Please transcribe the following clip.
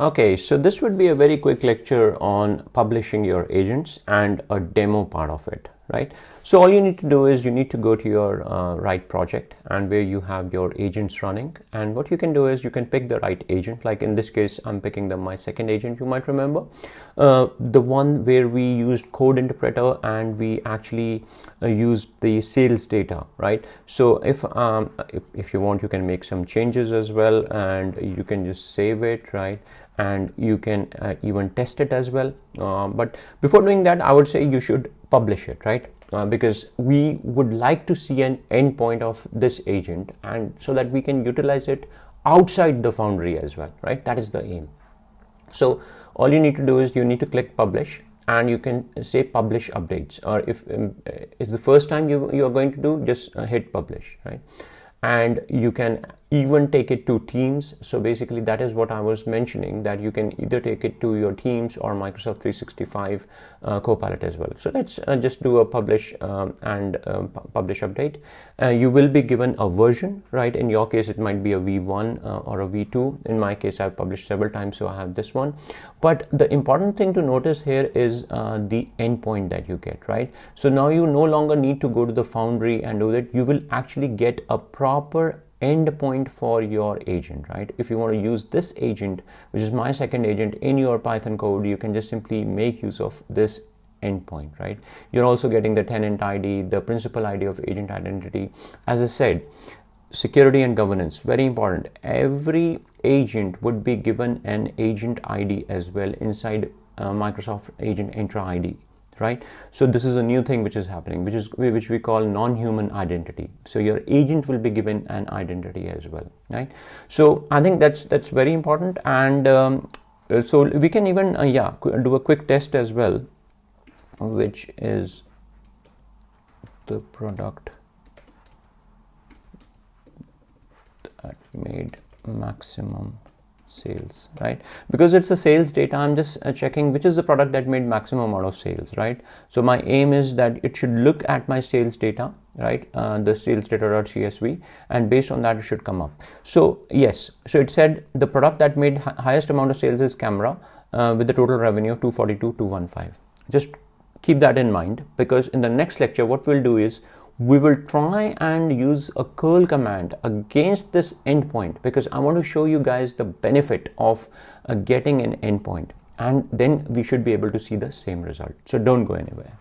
Okay, so this would be a very quick lecture on publishing your agents and a demo part of it, right? So all you need to do is you need to go to your right project and where you have your agents running, and what you can do is you can pick the right agent. Like in this case, I'm picking my second agent. You might remember the one where we used code interpreter and we actually used the sales data, right? So if you want, you can make some changes as well, and you can just save it, right? And you can even test it as well, but before doing that, I would say you should publish it, right? Because we would like to see an endpoint of this agent, and so that we can utilize it outside the Foundry as well, right? That is the aim. So all you need to do is you need to click publish, and you can say publish updates, or if it's the first time you are going to do, just hit publish, right? And you can even take it to Teams. So basically that is what I was mentioning, that you can either take it to your Teams or Microsoft 365 Copilot as well. So let's just do a publish and publish update. You will be given a version, right? In your case, it might be a V1 or a V2. In my case, I've published several times, so I have this one. But the important thing to notice here is the endpoint that you get, right? So now you no longer need to go to the Foundry and do that. You will actually get a proper endpoint for your agent, right? If you want to use this agent, which is my second agent, in your Python code, you can just simply make use of this endpoint, right? You're also getting the tenant ID, the principal ID of agent identity. As I said, security and governance, very important. Every agent would be given an agent ID as well inside Microsoft Agent Entra ID. Right? So this is a new thing which is happening, which we call non-human identity. So your agent will be given an identity as well, right? So I think that's very important, and so we can even do a quick test as well, which is the product that made maximum sales, right? Because it's a sales data, I'm just checking which is the product that made maximum amount of sales, right? So my aim is that it should look at my sales data, right? The sales data.csv, and based on that it should come up. So yes, so it said the product that made highest amount of sales is camera with the total revenue of 242,215. Just keep that in mind, because in the next lecture what we'll do is we will try and use a curl command against this endpoint, because I want to show you guys the benefit of getting an endpoint, and then we should be able to see the same result. So don't go anywhere.